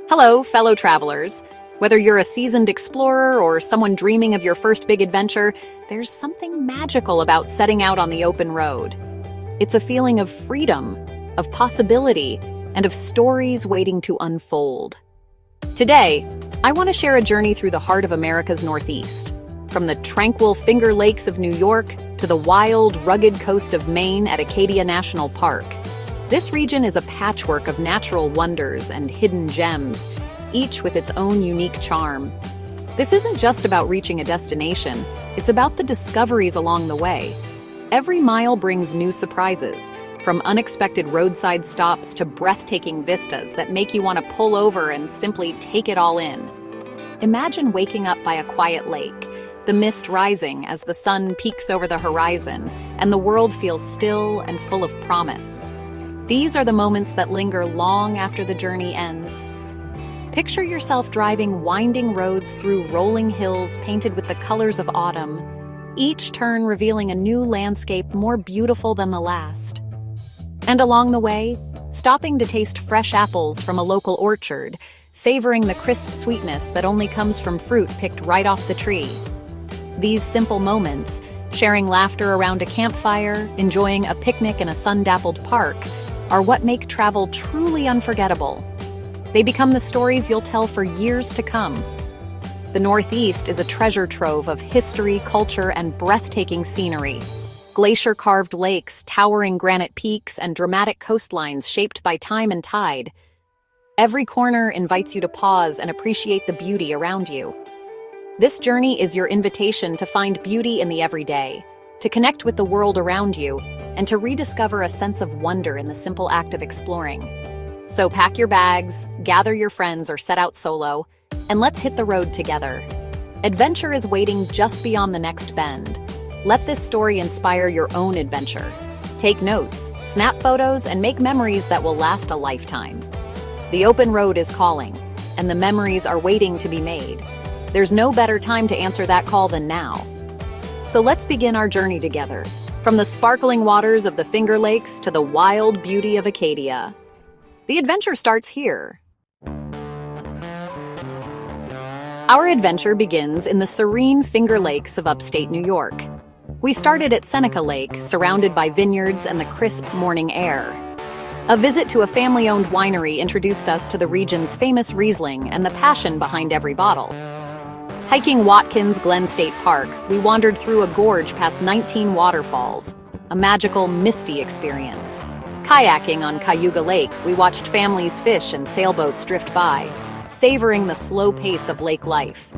Hello, fellow travelers. Whether you're a seasoned explorer or someone dreaming of your first big adventure, there's something magical about setting out on the open road. It's a feeling of freedom, of possibility, and of stories waiting to unfold. Today, I want to share a journey through the heart of America's Northeast. From the tranquil Finger Lakes of New York to the wild, rugged coast of Maine at Acadia National Park. This region is a patchwork of natural wonders and hidden gems, each with its own unique charm. This isn't just about reaching a destination, it's about the discoveries along the way. Every mile brings new surprises, from unexpected roadside stops to breathtaking vistas that make you want to pull over and simply take it all in. Imagine waking up by a quiet lake, the mist rising as the sun peeks over the horizon, and the world feels still and full of promise. These are the moments that linger long after the journey ends. Picture yourself driving winding roads through rolling hills painted with the colors of autumn, each turn revealing a new landscape more beautiful than the last. And along the way, stopping to taste fresh apples from a local orchard, savoring the crisp sweetness that only comes from fruit picked right off the tree. These simple moments, sharing laughter around a campfire, enjoying a picnic in a sun-dappled park, are what make travel truly unforgettable. They become the stories you'll tell for years to come. The Northeast is a treasure trove of history, culture, and breathtaking scenery. Glacier-carved lakes, towering granite peaks, and dramatic coastlines shaped by time and tide. Every corner invites you to pause and appreciate the beauty around you. This journey is your invitation to find beauty in the everyday, to connect with the world around you, and to rediscover a sense of wonder in the simple act of exploring. So pack your bags, gather your friends or set out solo, and let's hit the road together. Adventure is waiting just beyond the next bend. Let this story inspire your own adventure. Take notes, snap photos, and make memories that will last a lifetime. The open road is calling, and the memories are waiting to be made. There's no better time to answer that call than now. So let's begin our journey together, from the sparkling waters of the Finger Lakes to the wild beauty of Acadia. The adventure starts here. Our adventure begins in the serene Finger Lakes of upstate New York. We started at Scenic Lake, surrounded by vineyards and the crisp morning air. A visit to a family-owned winery introduced us to the region's famous Riesling and the passion behind every bottle. Hiking Watkins Glen State Park, we wandered through a gorge past 19 waterfalls, a magical, misty experience. Kayaking on Cayuga Lake, we watched families fish and sailboats drift by, savoring the slow pace of lake life.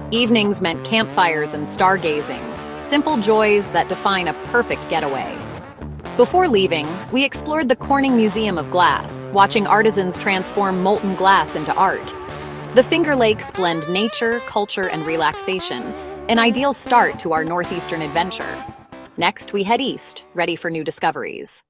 Evenings meant campfires and stargazing, simple joys that define a perfect getaway. Before leaving, we explored the Corning Museum of Glass, watching artisans transform molten glass into art. The Finger Lakes blend nature, culture, and relaxation, an ideal start to our northeastern adventure. Next, we head east, ready for new discoveries.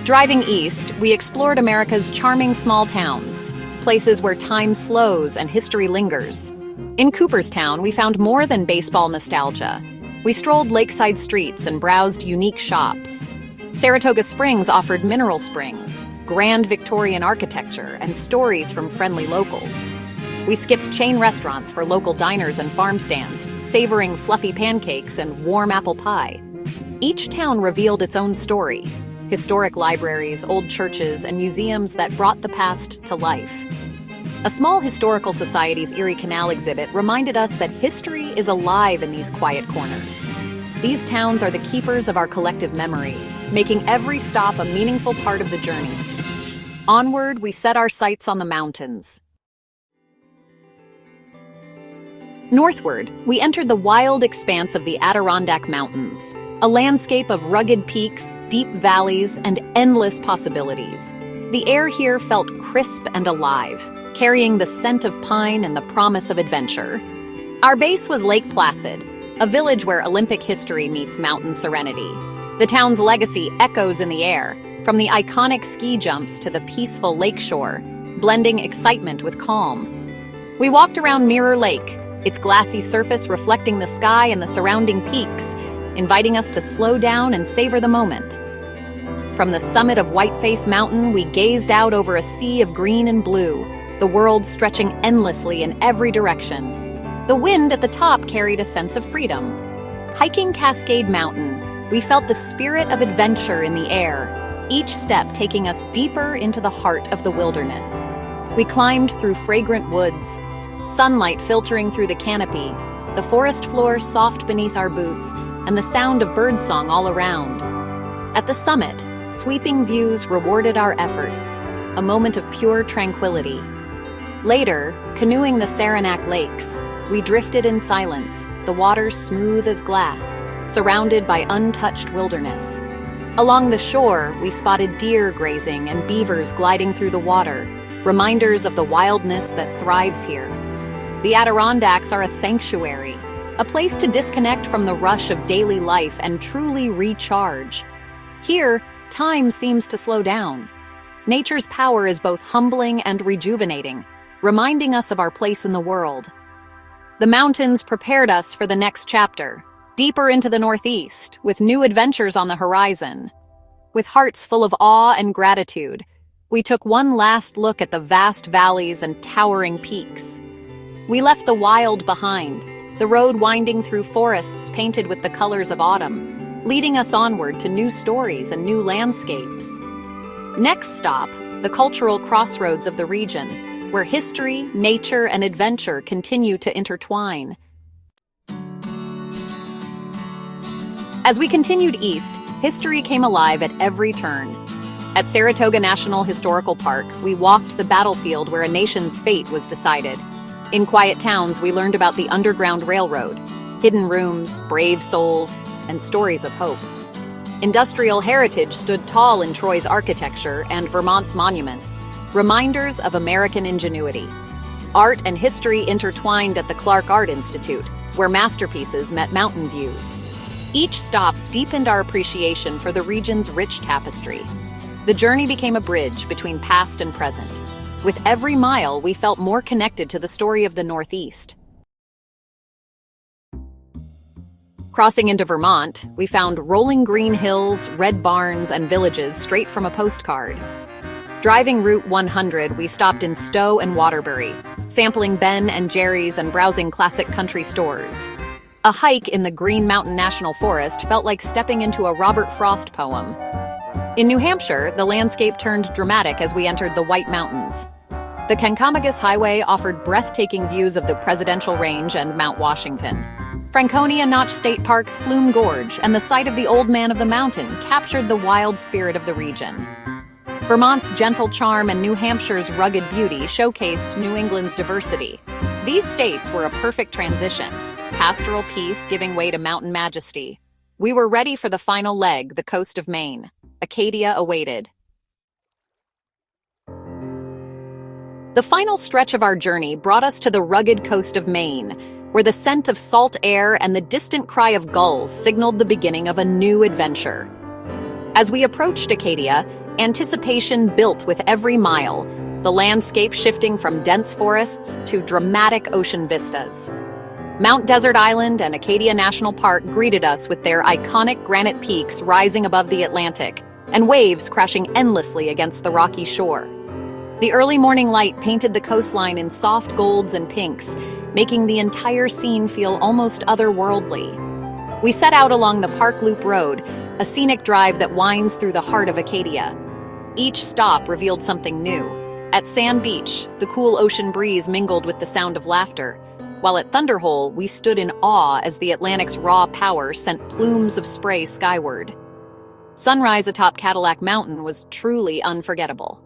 Driving east, we explored America's charming small towns, places where time slows and history lingers. In Cooperstown, we found more than baseball nostalgia. We strolled lakeside streets and browsed unique shops. Saratoga Springs offered mineral springs, grand Victorian architecture, and stories from friendly locals. We skipped chain restaurants for local diners and farm stands, savoring fluffy pancakes and warm apple pie. Each town revealed its own story: historic libraries, old churches, and museums that brought the past to life. A small historical society's Erie Canal exhibit reminded us that history is alive in these quiet corners. These towns are the keepers of our collective memory, making every stop a meaningful part of the journey. Onward, we set our sights on the mountains. Northward, we entered the wild expanse of the Adirondack Mountains, a landscape of rugged peaks, deep valleys, and endless possibilities. The air here felt crisp and alive, carrying the scent of pine and the promise of adventure. Our base was Lake Placid, a village where Olympic history meets mountain serenity. The town's legacy echoes in the air, from the iconic ski jumps to the peaceful lakeshore, blending excitement with calm. We walked around Mirror Lake, its glassy surface reflecting the sky and the surrounding peaks, inviting us to slow down and savor the moment. From the summit of Whiteface Mountain, we gazed out over a sea of green and blue, the world stretching endlessly in every direction. The wind at the top carried a sense of freedom. Hiking Cascade Mountain, we felt the spirit of adventure in the air, each step taking us deeper into the heart of the wilderness. We climbed through fragrant woods, sunlight filtering through the canopy, the forest floor soft beneath our boots, and the sound of birdsong all around. At the summit, sweeping views rewarded our efforts, a moment of pure tranquility. Later, canoeing the Serene lakes, we drifted in silence, the water smooth as glass, surrounded by untouched wilderness. Along the shore, we spotted deer grazing and beavers gliding through the water, reminders of the wildness that thrives here. The Adirondacks are a sanctuary, a place to disconnect from the rush of daily life and truly recharge. Here, time seems to slow down. Nature's power is both humbling and rejuvenating, reminding us of our place in the world. The mountains prepared us for the next chapter, deeper into the Northeast, with new adventures on the horizon. With hearts full of awe and gratitude, we took one last look at the vast valleys and towering peaks. We left the wild behind, the road winding through forests painted with the colors of autumn, leading us onward to new stories and new landscapes. Next stop, the cultural crossroads of the region, where history, nature, and adventure continue to intertwine. As we continued east, history came alive at every turn. At Saratoga National Historical Park, we walked the battlefield where a nation's fate was decided. In quiet towns, we learned about the Underground Railroad, hidden rooms, brave souls, and stories of hope. Industrial heritage stood tall in Troy's architecture and Vermont's monuments, reminders of American ingenuity. Art and history intertwined at the Clark Art Institute, where masterpieces met mountain views. Each stop deepened our appreciation for the region's rich tapestry. The journey became a bridge between past and present. With every mile, we felt more connected to the story of the Northeast. Crossing into Vermont, we found rolling green hills, red barns, and villages straight from a postcard. Driving Route 100, we stopped in Stowe and Waterbury, sampling Ben and Jerry's and browsing classic country stores. A hike in the Green Mountain National Forest felt like stepping into a Robert Frost poem. In New Hampshire, the landscape turned dramatic as we entered the White Mountains. The Kancamagus Highway offered breathtaking views of the Presidential Range and Mount Washington. Franconia Notch State Park's Flume Gorge and the site of the Old Man of the Mountain captured the wild spirit of the region. Vermont's gentle charm and New Hampshire's rugged beauty showcased New England's diversity. These states were a perfect transition, pastoral peace giving way to mountain majesty. We were ready for the final leg, the coast of Maine. Acadia awaited. The final stretch of our journey brought us to the rugged coast of Maine, where the scent of salt air and the distant cry of gulls signaled the beginning of a new adventure. As we approached Acadia, anticipation built with every mile, the landscape shifting from dense forests to dramatic ocean vistas. Mount Desert Island and Acadia National Park greeted us with their iconic granite peaks rising above the Atlantic and waves crashing endlessly against the rocky shore. The early morning light painted the coastline in soft golds and pinks, making the entire scene feel almost otherworldly. We set out along the Park Loop Road, a scenic drive that winds through the heart of Acadia. Each stop revealed something new. At Sand Beach, the cool ocean breeze mingled with the sound of laughter, while at Thunderhole, we stood in awe as the Atlantic's raw power sent plumes of spray skyward. Sunrise atop Cadillac Mountain was truly unforgettable.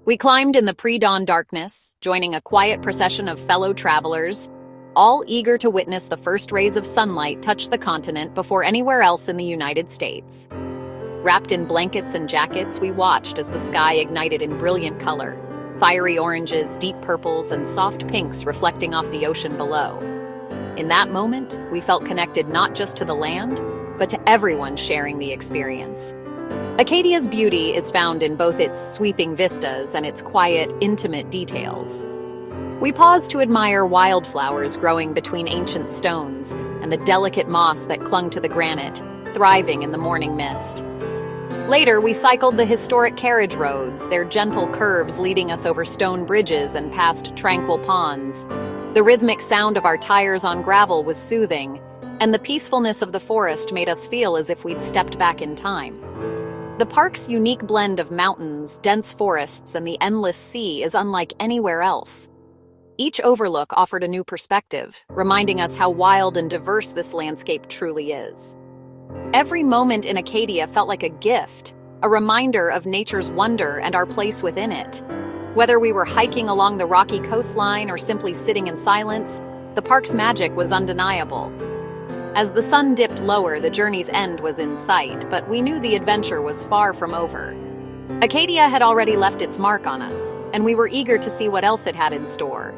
We climbed in the pre-dawn darkness, joining a quiet procession of fellow travelers, all eager to witness the first rays of sunlight touch the continent before anywhere else in the United States. Wrapped in blankets and jackets, we watched as the sky ignited in brilliant color, fiery oranges, deep purples, and soft pinks reflecting off the ocean below. In that moment, we felt connected not just to the land, but to everyone sharing the experience. Acadia's beauty is found in both its sweeping vistas and its quiet, intimate details. We paused to admire wildflowers growing between ancient stones and the delicate moss that clung to the granite, thriving in the morning mist. Later, we cycled the historic carriage roads, their gentle curves leading us over stone bridges and past tranquil ponds. The rhythmic sound of our tires on gravel was soothing, and the peacefulness of the forest made us feel as if we'd stepped back in time. The park's unique blend of mountains, dense forests, and the endless sea is unlike anywhere else. Each overlook offered a new perspective, reminding us how wild and diverse this landscape truly is. Every moment in Acadia felt like a gift, a reminder of nature's wonder and our place within it. Whether we were hiking along the rocky coastline or simply sitting in silence, the park's magic was undeniable. As the sun dipped lower, the journey's end was in sight, but we knew the adventure was far from over. Acadia had already left its mark on us, and we were eager to see what else it had in store.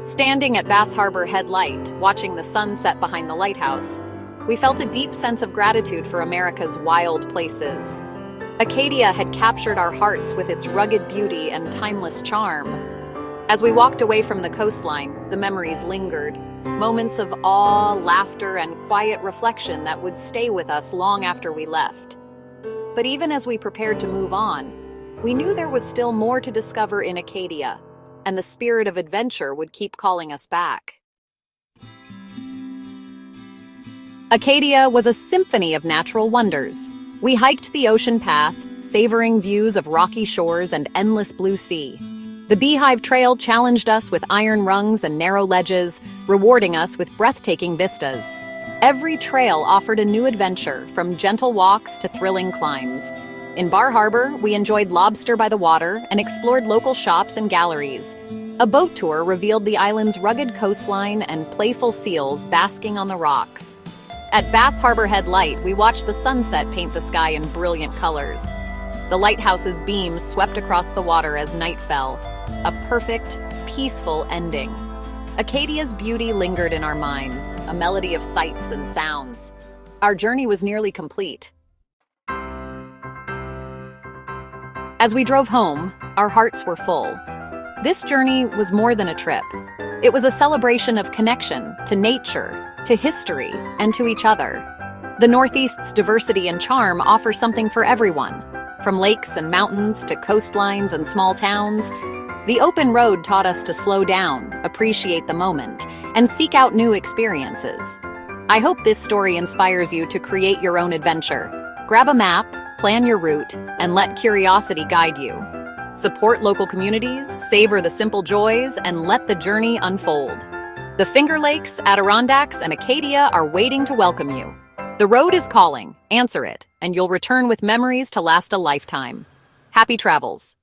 Standing at Bass Harbor Head Light, watching the sun set behind the lighthouse, we felt a deep sense of gratitude for America's wild places. Acadia had captured our hearts with its rugged beauty and timeless charm. As we walked away from the coastline, the memories lingered, moments of awe, laughter, and quiet reflection that would stay with us long after we left. But even as we prepared to move on, we knew there was still more to discover in Acadia, and the spirit of adventure would keep calling us back. Acadia was a symphony of natural wonders. We hiked the ocean path, savoring views of rocky shores and endless blue sea. The Beehive Trail challenged us with iron rungs and narrow ledges, rewarding us with breathtaking vistas. Every trail offered a new adventure, from gentle walks to thrilling climbs. In Bar Harbor, we enjoyed lobster by the water and explored local shops and galleries. A boat tour revealed the island's rugged coastline and playful seals basking on the rocks. At Bass Harbor Head Light, we watched the sunset paint the sky in brilliant colors. The lighthouse's beams swept across the water as night fell, a perfect, peaceful ending. Acadia's beauty lingered in our minds, a melody of sights and sounds. Our journey was nearly complete. As we drove home, our hearts were full. This journey was more than a trip. It was a celebration of connection to nature, to history, and to each other. The Northeast's diversity and charm offer something for everyone. From lakes and mountains to coastlines and small towns, the open road taught us to slow down, appreciate the moment, and seek out new experiences. I hope this story inspires you to create your own adventure. Grab a map, plan your route, and let curiosity guide you. Support local communities, savor the simple joys, and let the journey unfold. The Finger Lakes, Adirondacks, and Acadia are waiting to welcome you. The road is calling, answer it, and you'll return with memories to last a lifetime. Happy travels.